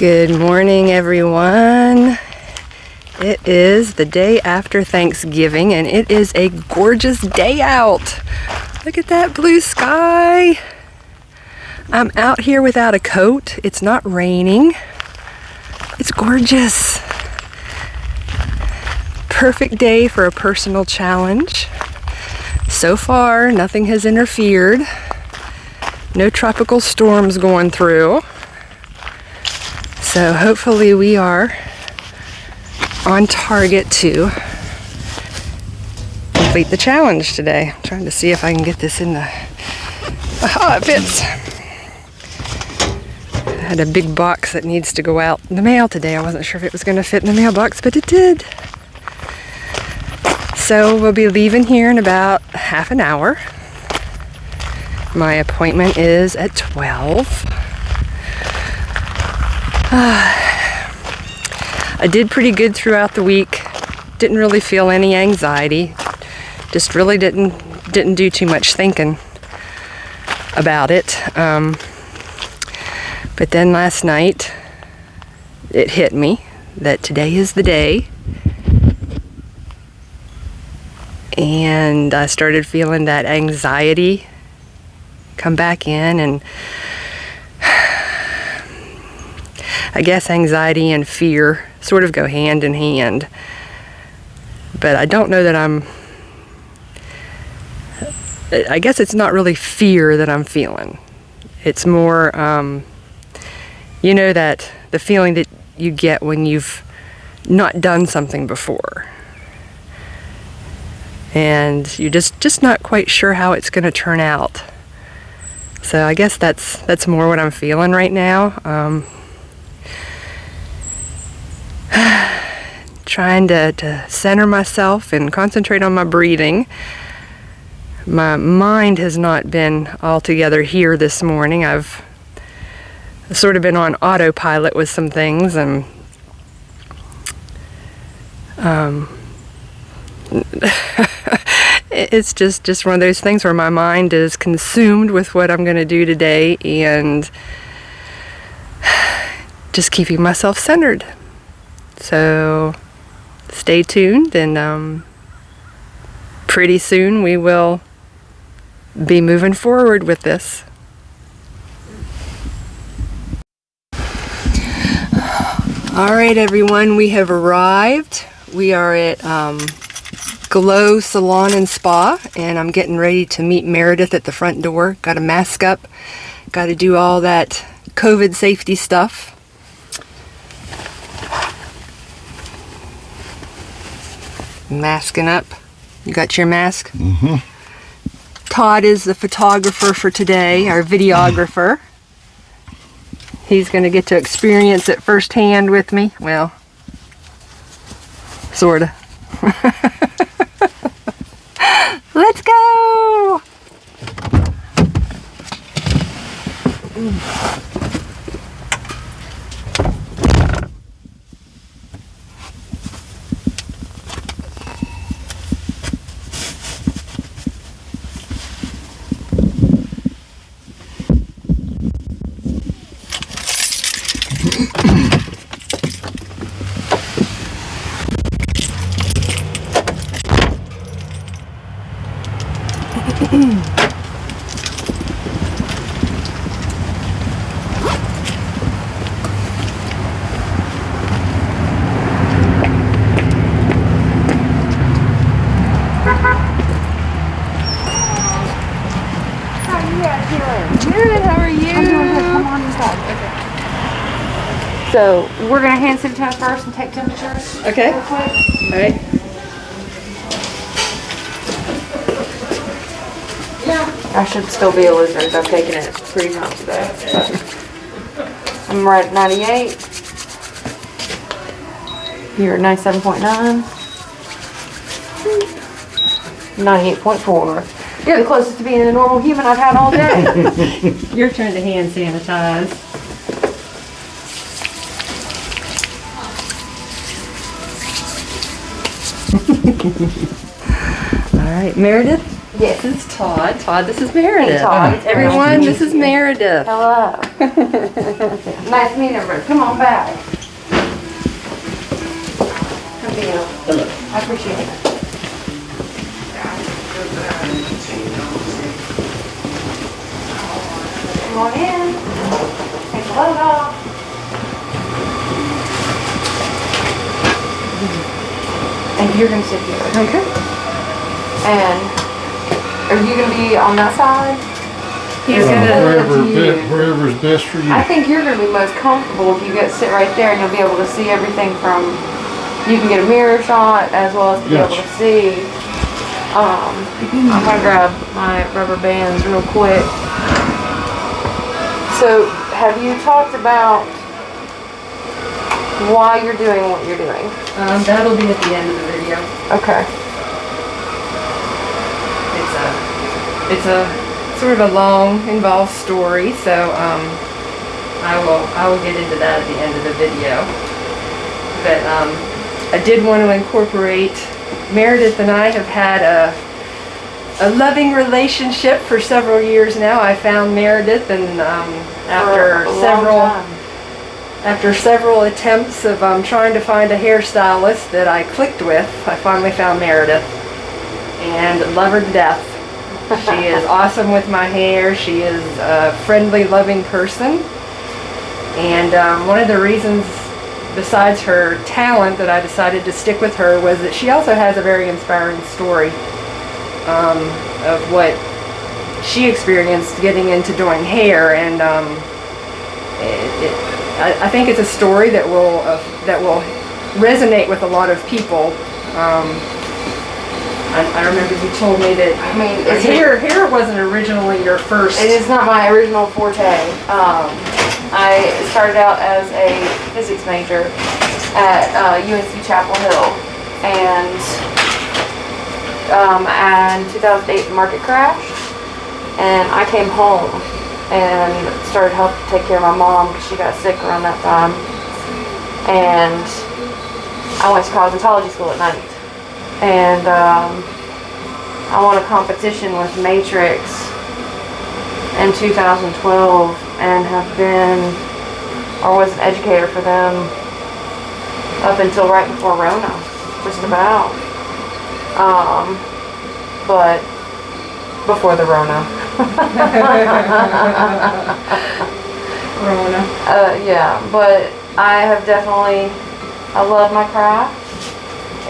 Good morning, everyone. It is the day after Thanksgiving and it is a gorgeous day out. Look at that blue sky. I'm out here without a coat. It's not raining. It's gorgeous. Perfect day for a personal challenge. So far, nothing has interfered. No tropical storms going through. So hopefully we are on target to complete the challenge today. I'm trying to see if I can get this in the... Oh, it fits. I had a big box that needs to go out in the mail today. I wasn't sure if it was going to fit in the mailbox, but it did. So we'll be leaving here in about half an hour. My appointment is at 12. I did pretty good throughout the week. Didn't really feel any anxiety. Just really didn't do too much thinking about it. But then last night, it hit me that today is the day. And I started feeling that anxiety come back in, and I guess anxiety and fear sort of go hand in hand. But I don't know that I guess it's not really fear that I'm feeling. It's more, you know, that the feeling that you get when you've not done something before. And you're just not quite sure how it's going to turn out. So I guess that's more what I'm feeling right now. Trying to center myself and concentrate on my breathing. My mind has not been altogether here this morning. I've sort of been on autopilot with some things, and it's just one of those things where my mind is consumed with what I'm going to do today and just keeping myself centered. So stay tuned, and pretty soon we will be moving forward with this. All right, everyone, we have arrived. We are at Glow Salon and Spa, and I'm getting ready to meet Meredith at the front door. Got to mask up, got to do all that COVID safety stuff. Masking up. You got your mask? Mm-hmm. Todd is the photographer for today, our videographer. He's going to get to experience it firsthand with me. Well, sorta. Let's go! So we're going to hand sanitize first and take temperatures. Okay. Real quick. All right. I should still be a loser because I've taken it pretty high today. I'm right at 98. You're at 97.9. 98.4. You're the closest to being a normal human I've had all day. Your turn to hand sanitize. All right, Meredith? Yes. This is Todd. Todd, this is Meredith. Hey, Todd. Everyone, this is Meredith. Hello. Nice meeting everybody. Come on back. Come be out. Hello. I appreciate it. Come on in. Take the load off. And you're gonna sit here. Okay. And are you gonna be on that side? He's gonna. Wherever's best for you. I think you're gonna be most comfortable if you get sit right there and you'll be able to see everything from, you can get a mirror shot as well as be able to see. I'm gonna grab my rubber bands real quick. So, have you talked about why you're doing what you're doing? That'll be at the end of the video. Okay. It's a sort of a long, involved story, so I will get into that at the end of the video. But I did want to incorporate, Meredith and I have had a loving relationship for several years now. I found Meredith, and after several attempts of trying to find a hairstylist that I clicked with, I finally found Meredith and love her to death. She is awesome with my hair. She is a friendly, loving person. And one of the reasons, besides her talent, that I decided to stick with her was that she also has a very inspiring story of what she experienced getting into doing hair. And I think it's a story that will resonate with a lot of people. I remember you told me that hair wasn't originally your first. It is not my original forte. I started out as a physics major at UNC Chapel Hill, and in 2008 the market crashed, and I came home and started helping take care of my mom because she got sick around that time, and I went to cosmetology school at night. And I won a competition with Matrix in 2012 and have been, or was an educator for them up until right before Rona, just about. But before the Rona. Rona. Yeah, but I have definitely, I love my craft.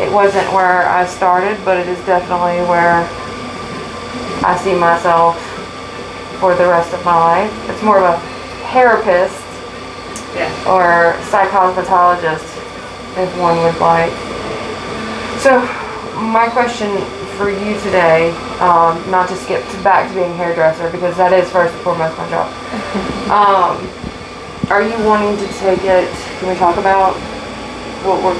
It wasn't where I started, but it is definitely where I see myself for the rest of my life. It's more of a therapist or psychopathologist, if one would like. So, my question for you today, not to skip back to being a hairdresser, because that is first and foremost my job. Are you wanting to take it, can we talk about what we're,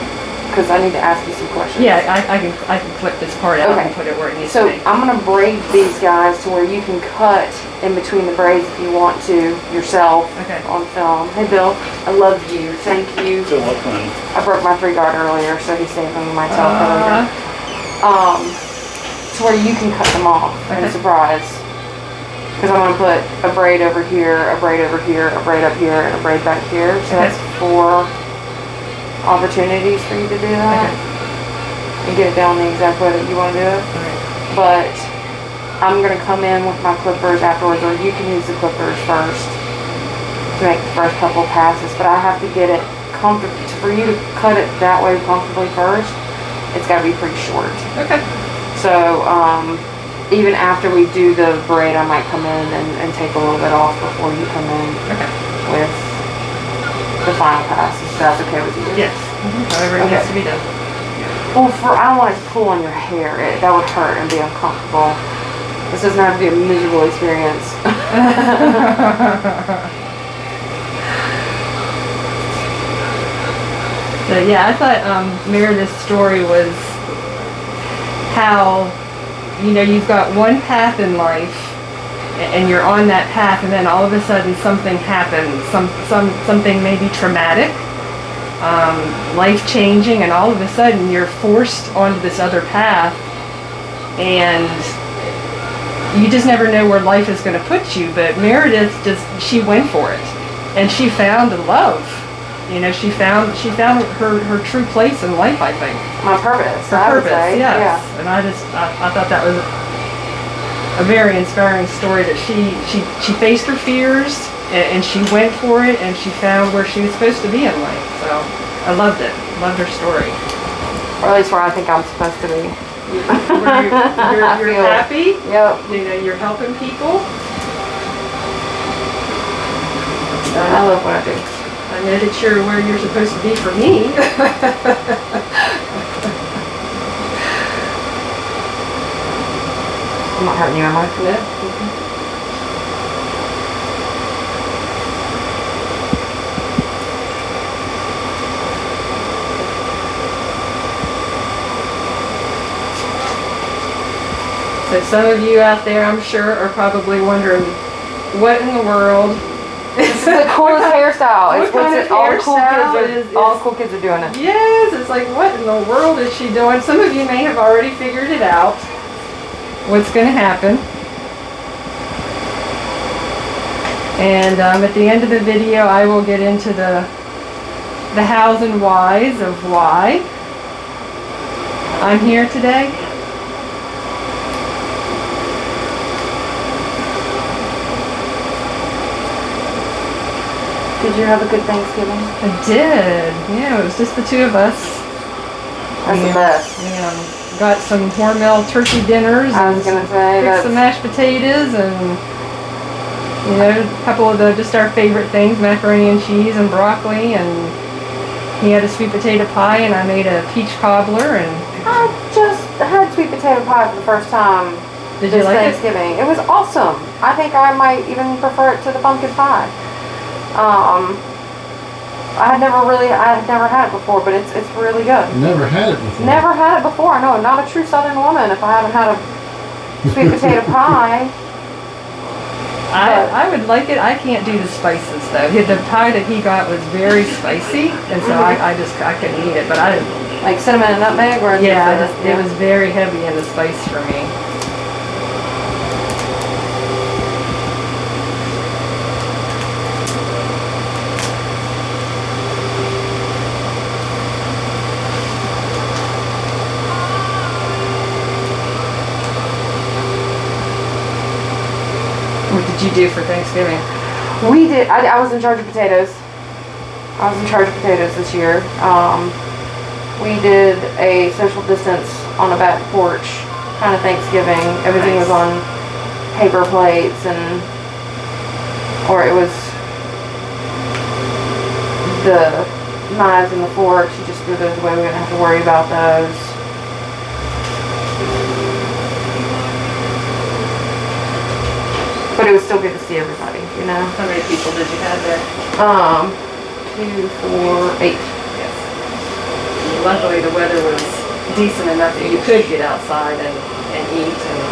because I need to ask you some questions. Yeah, I can clip this part out and put it where it needs to be. So I'm going to braid these guys to where you can cut in between the braids if you want to yourself on film. Hey Bill, I love you. Thank you. So what fun. I broke my 3-guard earlier, so he's saving myself for later. To where you can cut them off in surprise. Because I'm going to put a braid over here, a braid over here, a braid up here, and a braid back here. So that's 4 opportunities for you to do that and get it down the exact way that you want to do it. But I'm going to come in with my clippers afterwards, or you can use the clippers first to make the first couple passes. But I have to get it comfortable. For you to cut it that way comfortably first, it's got to be pretty short. Okay. So even after we do the braid, I might come in and take a little bit off before you come in with the final pass, if that's okay with you. Yes. However it needs to be done. Well, I don't want it to pull on your hair. That would hurt and be uncomfortable. This doesn't have to be a miserable experience. So yeah, I thought Meredith's story was how, you've got one path in life, and you're on that path, and then all of a sudden something happens, something maybe traumatic, life-changing, and all of a sudden you're forced onto this other path, and you just never know where life is going to put you. But Meredith she went for it. and she found love. You know, she found her true place in life, I think. My purpose. Her I would purpose, say. yes. Yeah. And I thought that was a very inspiring story, that she faced her fears and she went for it, and she found where she was supposed to be in life. So I loved it. Loved her story. Or at least where I think I'm supposed to be. You're happy. Yep. You know, you're helping people. I love what I do. I know that you're where you're supposed to be for me. I'm not hurting you, am I? No. So some of you out there, I'm sure, are probably wondering, what in the world? This is the coolest hairstyle. What kind of hairstyle all cool kids are doing it. Yes, it's like, what in the world is she doing? Some of you may have already figured it out, what's going to happen. And at the end of the video, I will get into the hows and whys of why I'm here today. Did you have a good Thanksgiving? I did. Yeah, it was just the two of us. That's the best. We got some Hormel turkey dinners. I was gonna say fixed some mashed potatoes and, you know, a couple of just our favorite things, macaroni and cheese and broccoli, and he had a sweet potato pie and I made a peach cobbler. And I just had sweet potato pie for the first time did you like Thanksgiving. It was awesome. I think I might even prefer it to the pumpkin pie. I had never had it before, but it's really good. Never had it before. Never had it before. No, not a true Southern woman if I haven't had a sweet potato pie. I would like it. I can't do the spices though. The pie that he got was very spicy, and so I couldn't eat it. But I didn't like cinnamon and nutmeg, or it was very heavy in the spice for me. What did you do for Thanksgiving? We did. I was in charge of potatoes. I was in charge of potatoes this year. We did a social distance on a back porch kind of Thanksgiving. Everything was on paper plates, or it was the knives and the forks. You just threw those away. We didn't have to worry about those. But it was still good to see everybody, you know. How many people did you have there? 2, 4, 8. Yes. Luckily the weather was decent enough that you could get outside and eat, and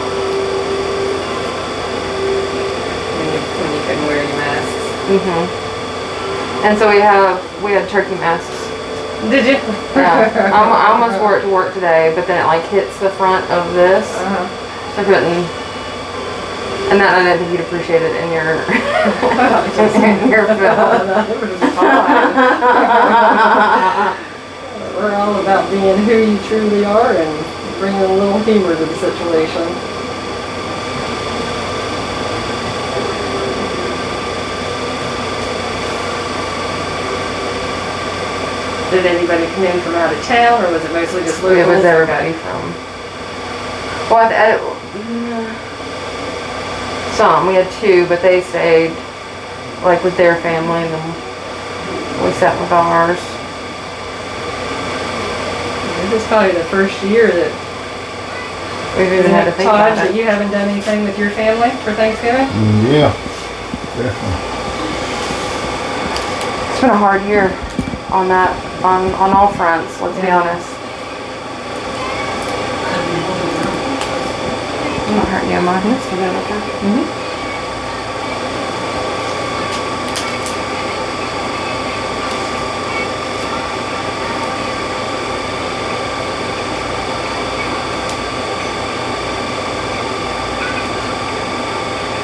when you couldn't wear your masks. And so we had turkey masks. Did you? Yeah. I almost wore it to work today, but then it like hits the front of this. So I couldn't. And that I didn't think you'd appreciate it in your in your film. We're all about being who you truly are and bringing a little humor to the situation. Did anybody come in from out of town, or was it mostly just locals? It was everybody from. Well, some. We had 2, but they stayed like with their family, and then we sat with ours. This is probably the first year that we've even had to think Todd, about it. that you haven't done anything with your family for Thanksgiving? Yeah, definitely. It's been a hard year on all fronts, let's be honest. I'm not hurting you, am I? Still good up there?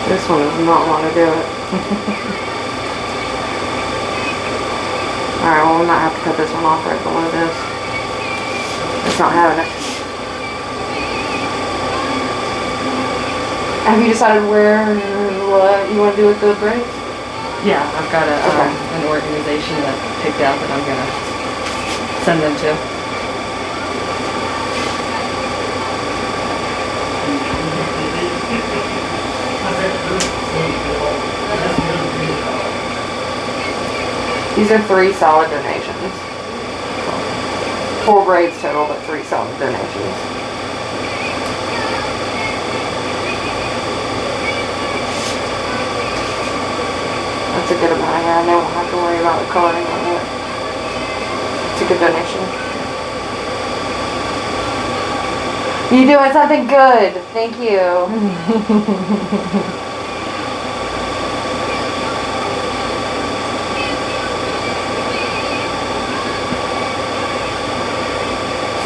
This one does not want to do it. Alright, well, we might have to cut this one off right below this. It's not having it. Have you decided what you want to do with the braids? Yeah, I've got Okay. an organization that I picked out that I'm gonna send them to. These are 3 solid donations. 4 braids total, but 3 solid donations. That's a good amount of hair. I don't have to worry about the coloring on it. It's a good donation. You doing something good. Thank you.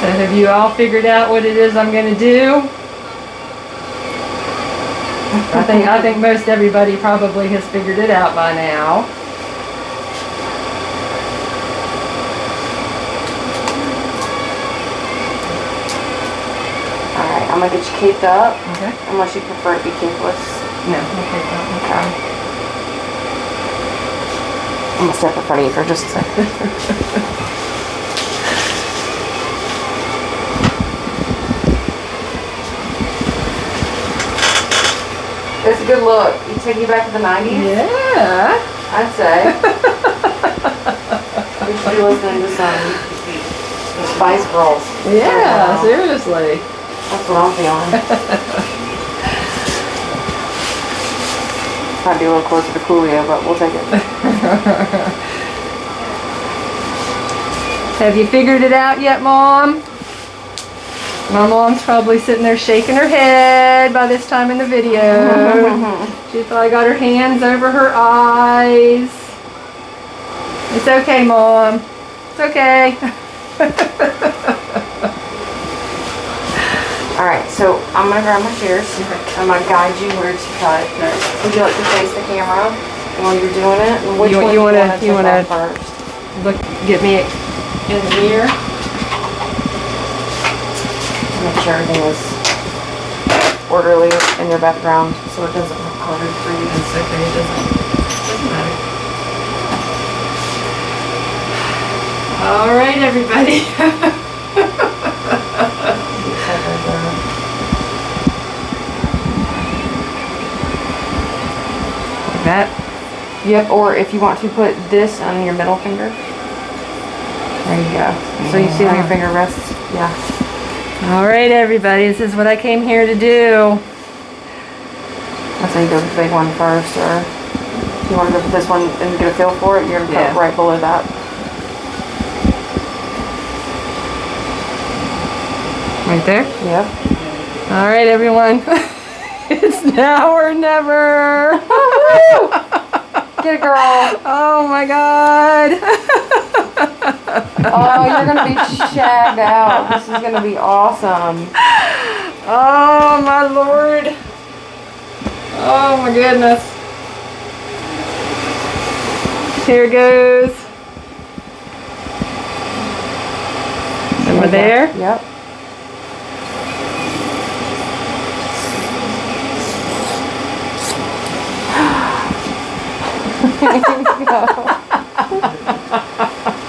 So have you all figured out what it is I'm going to do? I think most everybody probably has figured it out by now. Alright, I'm gonna get you caped up. Okay. Unless you prefer to be capeless. No, okay, Okay. I'm gonna step in front of you for just a second. It's a good look. You take you back to the 90s? Yeah. I'd say. We should be listening to some Spice Girls. Yeah, Wow. seriously. That's what I'm feeling. Might be a little closer to Coolio, but we'll take it. Have you figured it out yet, Mom? My mom's probably sitting there shaking her head by this time in the video. She's probably got her hands over her eyes. It's okay, Mom. It's okay. Alright, so I'm gonna grab my shears. I'm gonna guide you where to cut. Would you like to face the camera while you're doing it? And which one do you wanna take off first? Look, get me in here. Make sure everything is orderly in your background so it doesn't look hard for you. It's okay, it doesn't matter. All right, everybody. Like that? Yep, or if you want to put this on your middle finger. There you go. So you see how your finger rests? Yeah. All right, everybody, this is what I came here to do. That's how you go with the big one first, or if you want to go with this one and get a feel for it, you're going to cut right below that. Right there? Yep. All right, everyone. It's now or never. Get it, girl. Oh, my God. Oh, you're going to be shagged out. This is going to be awesome. Oh, my Lord. Oh, my goodness. Here goes. Am I there? Yep.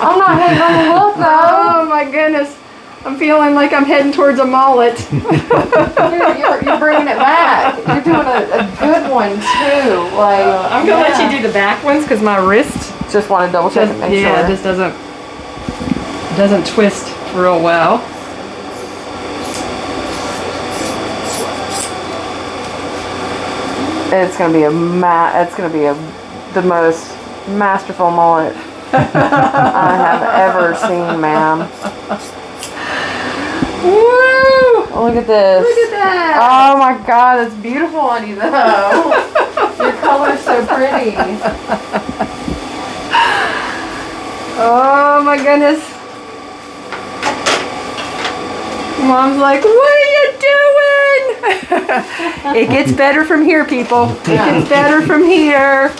I'm not hating on the look though. Oh my goodness. I'm feeling like I'm heading towards a mullet. Dude, you're bringing it back. You're doing a good one too. Like I'm gonna let you do the back ones because my wrist just want to double check and make sure. it just doesn't twist real well. It's gonna be the most masterful mullet I have ever seen, ma'am. Woo! Look at this. Look at that. Oh my God, that's beautiful on you though. Your color's so pretty. Oh my goodness. Mom's like, what are you doing? It gets better from here, people. It gets better from here.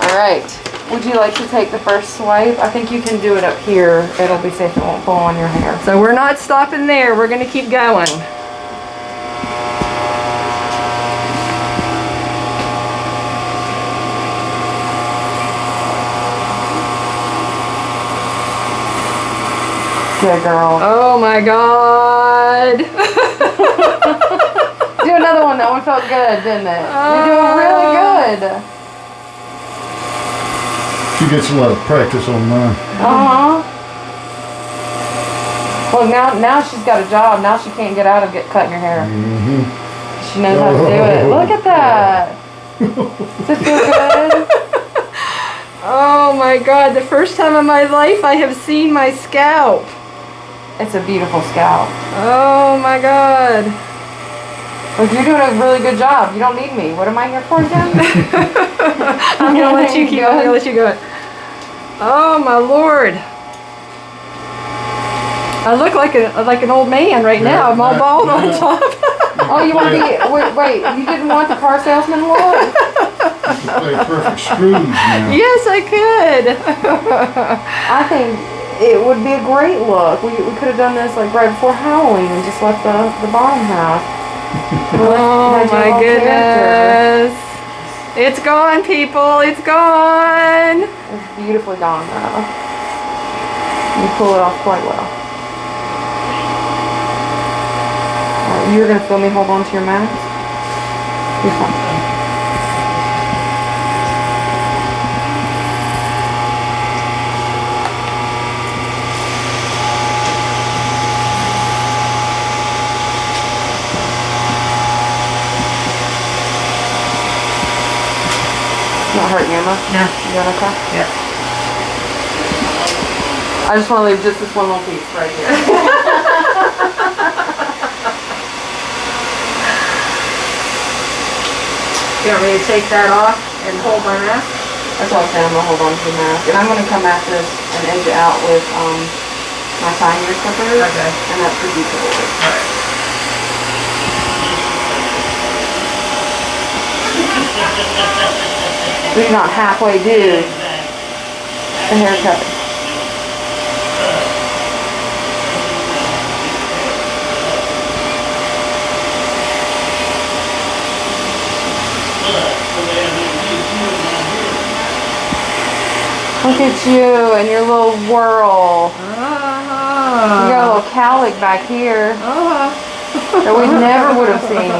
All right. Would you like to take the first swipe? I think you can do it up here. It'll be safe. It won't pull on your hair. So we're not stopping there. We're gonna keep going. Good girl. Oh my God. Do another one. That one felt good, didn't it? You're doing really good. She gets a lot of practice on mine. Well, now she's got a job. Now she can't get out of cutting your hair. She knows how to do it. Look at that. Does it feel good? Oh my God, the first time in my life I have seen my scalp. It's a beautiful scalp. Oh my God. Look, you're doing a really good job. You don't need me. What am I here for, Jen? I'm gonna let you keep. I'm gonna let you go. Oh my Lord! I look like an old man right now. I'm all bald on top. Oh, you want to be? Wait. You didn't want the car salesman look? Play perfect screws now. Yes, I could. I think it would be a great look. We could have done this like right before Halloween and just left the bottom half. Oh my goodness! It's gone, people. It's gone. It's beautifully gone now. You pull it off quite well. Alright, you're gonna feel me hold on to your mask. You're fine. Not hurting you, Emma? No. You got okay? Yeah. I just want to leave just this one little piece right here. You want me to take that off and hold my mask? That's what I was saying. I'm going to hold on to the mask. And I'm going to come at this and edge it out with my sine ear clippers. Okay. And that's for detail. Alright. We do not halfway do the haircut. Look at you and your little whirl. You got a little cowlick back here that we never would have seen.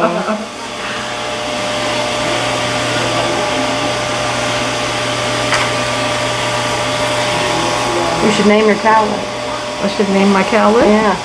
You should name your cowlick. I should name my cowlick? Yeah.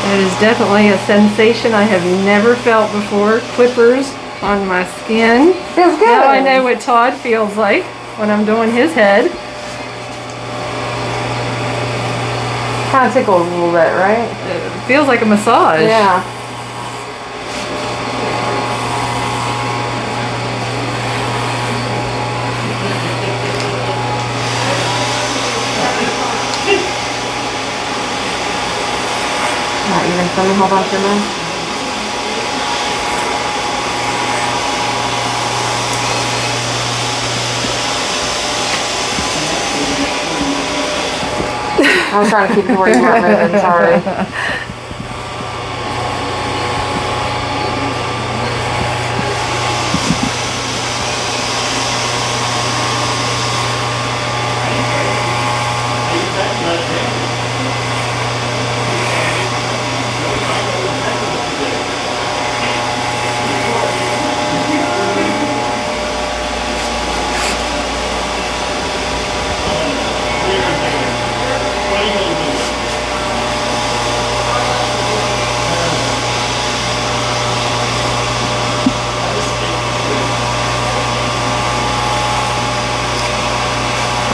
It is definitely a sensation I have never felt before. Clippers on my skin. Feels good. Now I know what Todd feels like when I'm doing his head. Kind of tickles a little bit, right? It feels like a massage. Yeah. Not even for me. Hold on to me. I was trying to keep you where you weren't moving, sorry.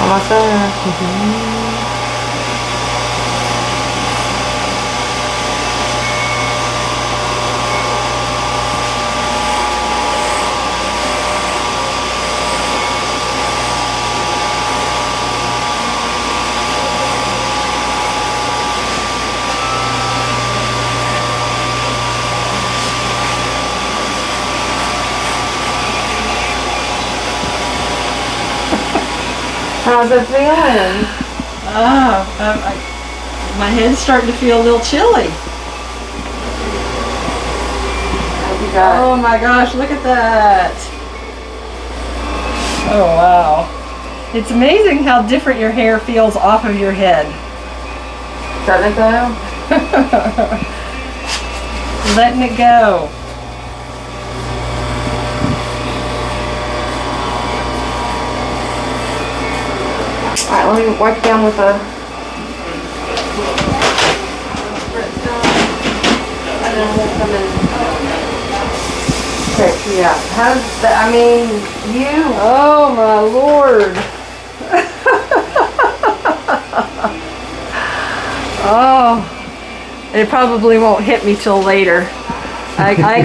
Almost there. How's it feeling? My head's starting to feel a little chilly. You got Oh my gosh, look at that. Oh wow. It's amazing how different your hair feels off of your head. Letting it go? Letting it go. Alright, let me wipe it down with a... And then we'll come in. Okay, yeah. How's that? I mean, you... Oh my Lord. Oh, it probably won't hit me till later. I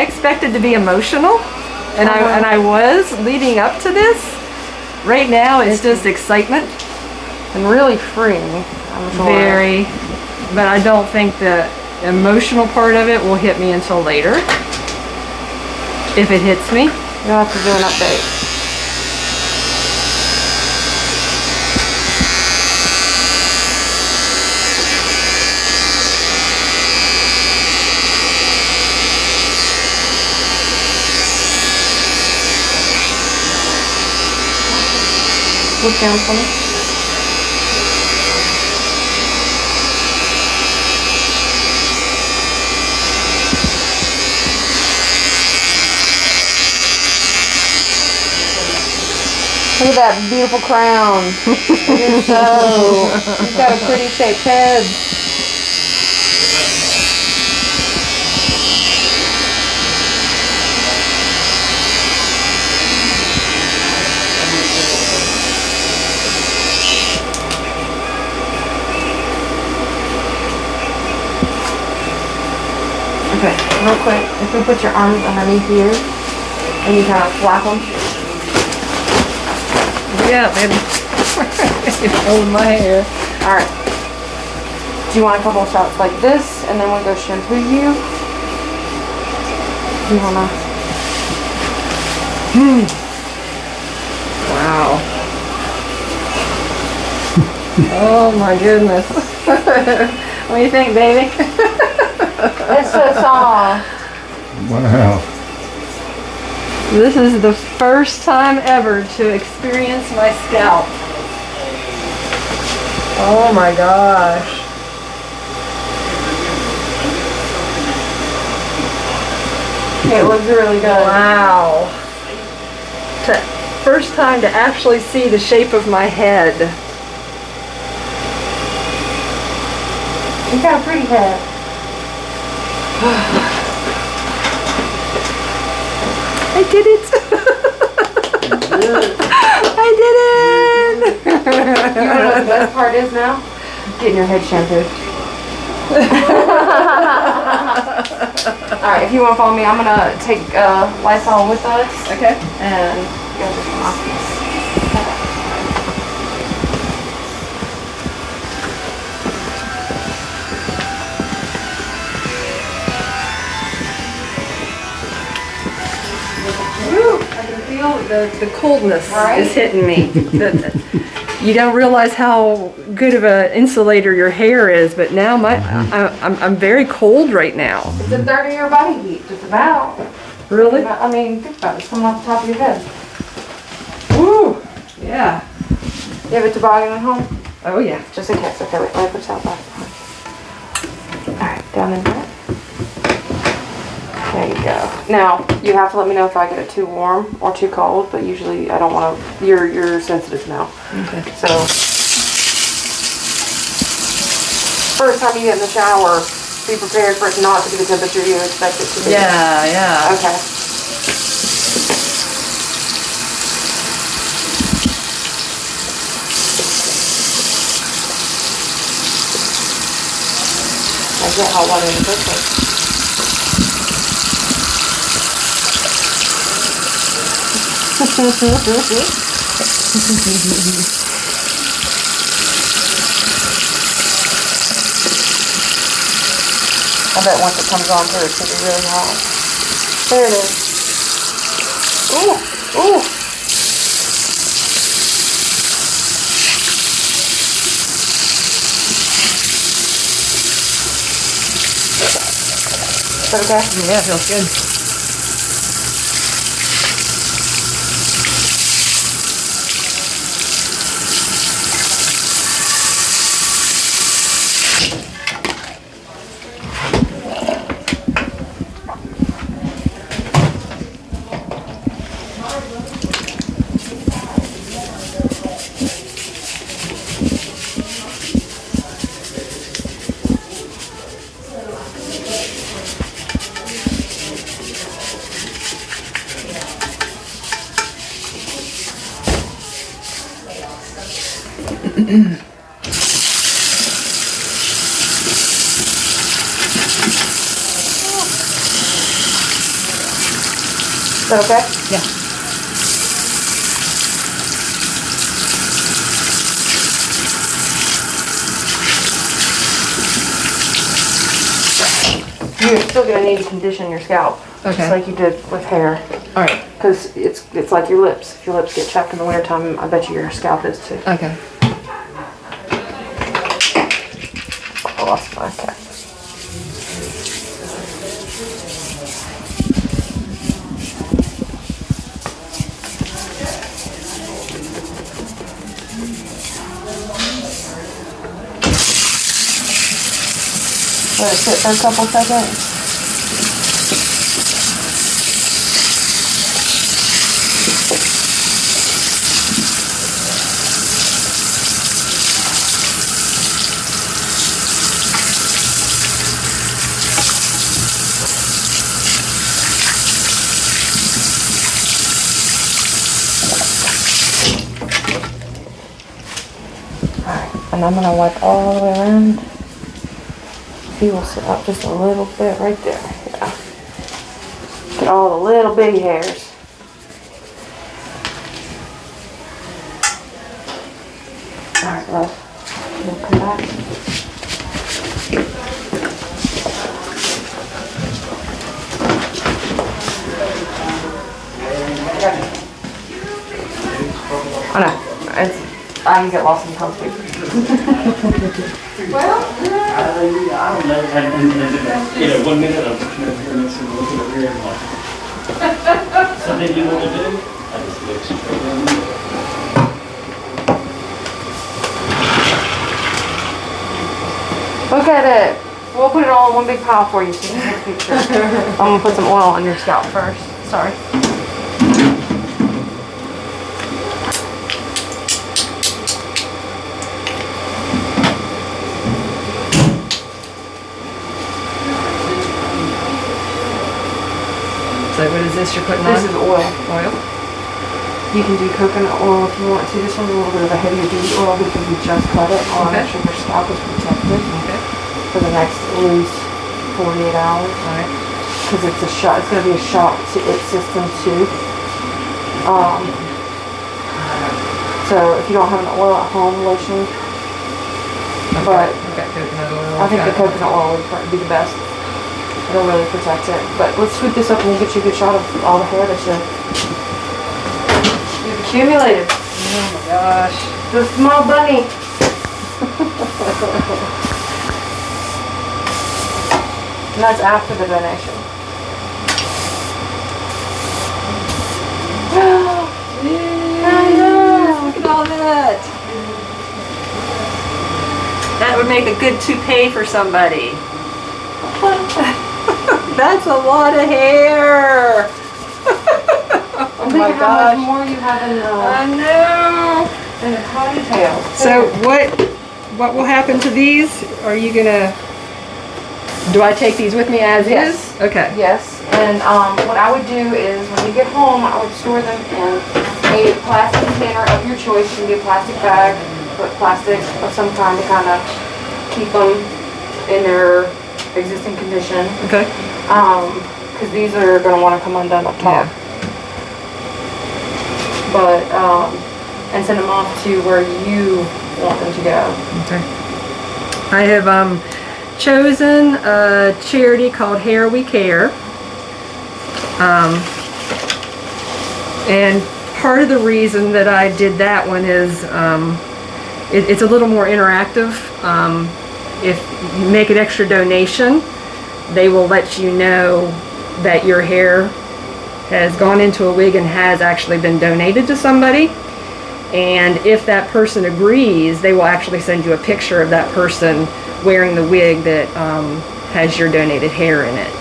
expected to be emotional, and I was leading up to this. Right now, it's just excitement. And really freeing, I'm sure. Very, but I don't think the emotional part of it will hit me until later. If it hits me. You'll have to do an update. Look down for me. Look at that beautiful crown. It is so. You've got a pretty shaped head. Okay, real quick, if we put your arms underneath you and you kind of flap them. Yeah, baby. You're holding my hair. Alright. Do you want a couple of shots like this and then we'll go shampoo you? Do you wanna? Wow. Oh my goodness. What do you think, baby? It's so soft. Wow. This is the first time ever to experience my scalp. Oh my gosh. It looks really good. Wow. First time to actually see the shape of my head. You got a pretty head. I did it! I did it! You wanna know what the best part is now? Getting your head shampooed. Alright, if you want to follow me, I'm gonna take Lysol with us. Okay. And you guys just come off this. Woo, I can feel the coldness Right? is hitting me. You don't realize how good of an insulator your hair is, but now I'm very cold right now. It's a third of your body heat, just about. Really? I mean, think about it. It's coming off the top of your head. Woo! Yeah. You have a toboggan at home? Oh yeah. Just in case. Okay, wait, let me put that back. Alright, down in there. There you go. Now, you have to let me know if I get it too warm or too cold, but usually I don't want to, you're sensitive now. Okay. So, first time you get in the shower, be prepared for it not to be the temperature you expect it to be. Yeah, yeah. Okay. I get hot water in the first place. I bet once it comes on through, it's going to be really hot. There it is. Ooh, ooh. that okay? Yeah, feels good. Is that okay? Yeah. You're still gonna need to condition your scalp, Okay. just like you did with hair, All right. because it's like your lips. If your lips get chapped in the wintertime, I bet you your scalp is too. Okay. I lost my cat. Let it sit for a couple seconds. Alright, and I'm gonna wipe all the way around. He will sit up just a little bit right there. Yeah. Get all the little bitty hairs. Alright, love. We'll come back. I know. I can get lost in the conversation. Well, I don't know. And 1 minute I'm looking over here and looking over here and like, something you want to do? I just look straight down there. look at it. We'll put it all in one big pile for you so you can take a picture. I'm gonna put some oil on your scalp first. Sorry. So what is this you're putting on? This is oil. Oil. You can do coconut oil if you want to. This one's a little bit of a heavier duty oil because we just cut it. I want to make sure your scalp is protected for the next at least 48 hours. Alright. Because it's a shock. It's going to be a shock to its system too. So if you don't have an oil at home, lotion. But I've got coconut oil. I think the coconut oil would probably be the best. It'll really protect it. But let's sweep this up and we'll get you a good shot of all the hair that you've accumulated. Oh my gosh. The small bunny. And that's after the donation. I know. Look at all that. That would make a good toupee for somebody. That's a lot of hair. Oh my How gosh. much more you have in I know. the ponytail. So what will happen to these? Are you gonna, do I take these with me as Yes. is? Okay. Yes, and what I would do is when you get home, I would store them in a plastic container of your choice. It can be a plastic bag, but plastic of some kind to kind of keep them in their existing condition. Okay. Because these are going to want to come undone up top. Yeah. But, and send them off to where you want them to go. Okay. I have chosen a charity called Hair We Care. And part of the reason that I did that one is it's a little more interactive. If you make an extra donation, they will let you know that your hair has gone into a wig and has actually been donated to somebody. And if that person agrees, they will actually send you a picture of that person wearing the wig that has your donated hair in it.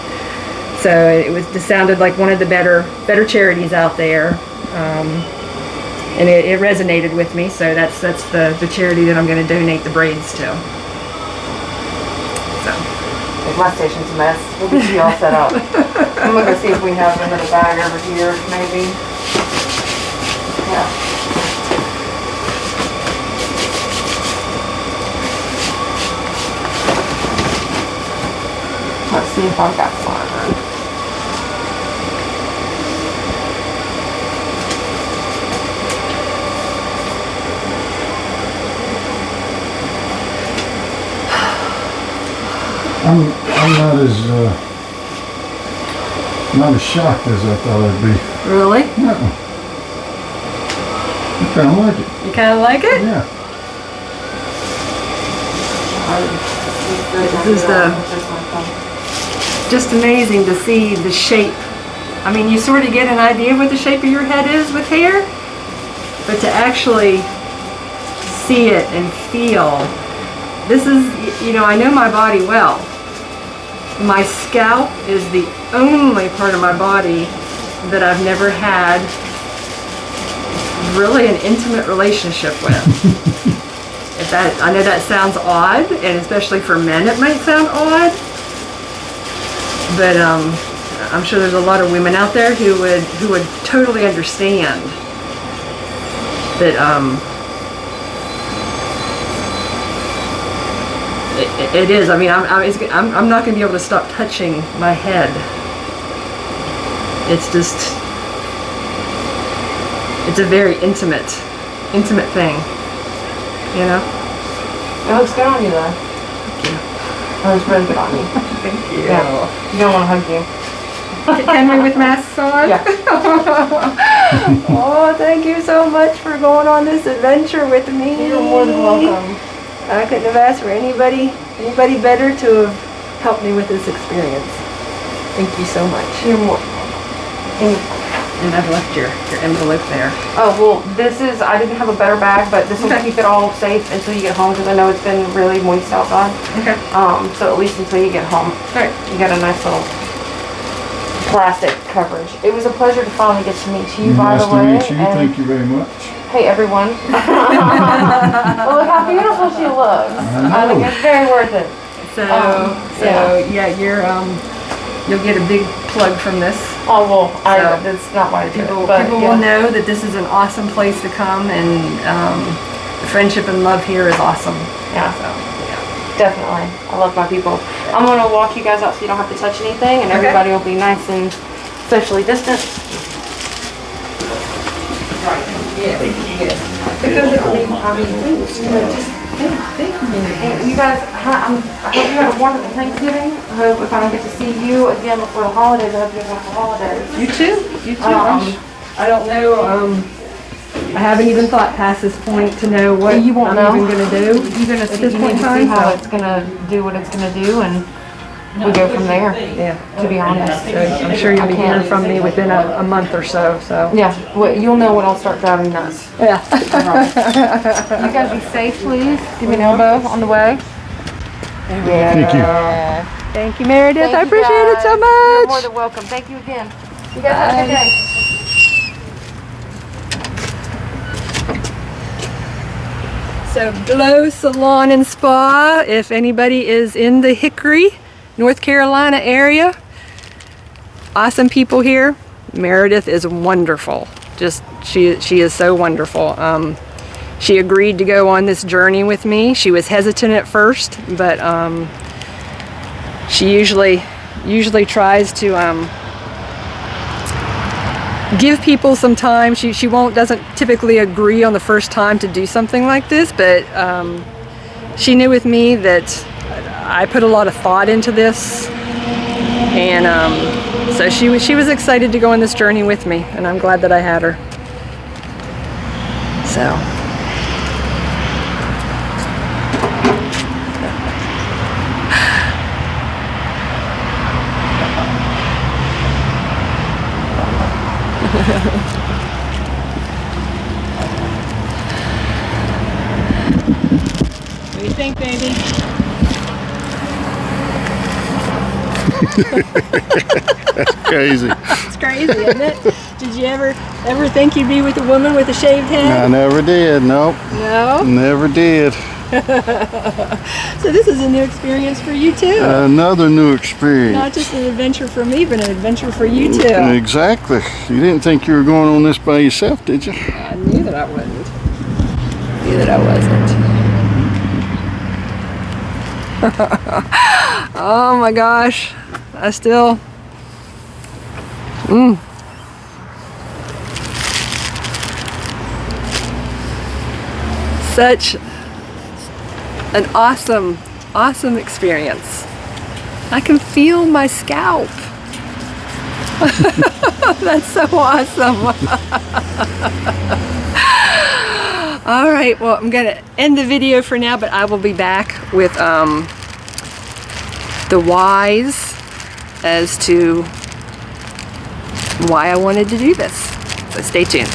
So it sounded like one of the better charities out there, and it resonated with me. So that's the charity that I'm going to donate the braids to. So My station's a mess. We'll get you all set up. I'm gonna go see if we have another bag over here, maybe. Yeah. Let's see if I've got one. I'm not as shocked as I thought I'd be. really, No. I kind of like it. you kind of like it? Yeah. This is just amazing to see the shape. I mean, you sort of get an idea of what the shape of your head is with hair, but to actually see it and feel. This is, I know my body well. My scalp is the only part of my body that I've never had really an intimate relationship with. I know that sounds odd, and especially for men it might sound odd, but I'm sure there's a lot of women out there who would totally understand that it is. I mean, I'm not going to be able to stop touching my head. It's a very intimate thing, It looks good on you though. Thank you. It looks really good on you. Thank you. Yeah. You don't want to hug you. Can we with masks on? Yeah. Oh, thank you so much for going on this adventure with me. You're more than welcome. I couldn't have asked for anybody better to have helped me with this experience. Thank you so much. You're more than welcome. And I've left your envelope there. Oh, well, I didn't have a better bag, but this will keep it all safe until you get home, because I know it's been really moist outside. Okay. So at least until you get home. Alright. You got a nice little plastic coverage. It was a pleasure to finally get to meet you, by the way. Nice to meet you. Thank you very much. Hey, everyone. Well, look how beautiful she looks. I think it's very worth it. So yeah, you'll get a big plug from this. Oh, well, that's not why I did it. People But, will know that this is an awesome place to come, and the friendship and love here is awesome. Yeah. So, yeah. Definitely. I love my people. I'm going to walk you guys out so you don't have to touch anything, and everybody will be nice and socially distant. Right. Yeah. Because, you guys, I hope you had a wonderful Thanksgiving. I hope if I don't get to see you again before the holidays, I hope you have wonderful holidays. You too. I don't know. I haven't even thought past this point to know what You won't I'm know. even going to do. You're going to at this see, point in time. how So, it's going to do what it's going to do, and we go from there, yeah. to be honest. So I'm sure you'll be hearing from me within a month or so. So Yeah, well, you'll know when I'll start driving nuts. yeah. You guys be safe, please. Give me an elbow on the way. Thank you. Thank you, Meredith. Thank I you, appreciate it guys. so You're more much. than welcome. Thank you again. You guys have a good day. So Glow Salon and Spa, if anybody is in the Hickory, North Carolina area, awesome people here. Meredith is wonderful. Just she is so wonderful. She agreed to go on this journey with me. She was hesitant at first, but she usually tries to give people some time. She doesn't typically agree on the first time to do something like this, but she knew with me that I put a lot of thought into this, and so she was excited to go on this journey with me, and I'm glad that I had her. So. What do you think, baby? Crazy. It's crazy, isn't it? Did you ever think you'd be with a woman with a shaved head? I never did. Nope. No? Never did. So this is a new experience for you too. Another new experience. Not just an adventure for me, but an adventure for you too. Exactly. You didn't think you were going on this by yourself, did you? I knew that I wouldn't. Knew that I wasn't. Oh my gosh. I still... Such an awesome experience. I can feel my scalp. That's so awesome. All right, well, I'm gonna end the video for now, but I will be back with the whys as to why I wanted to do this. So stay tuned.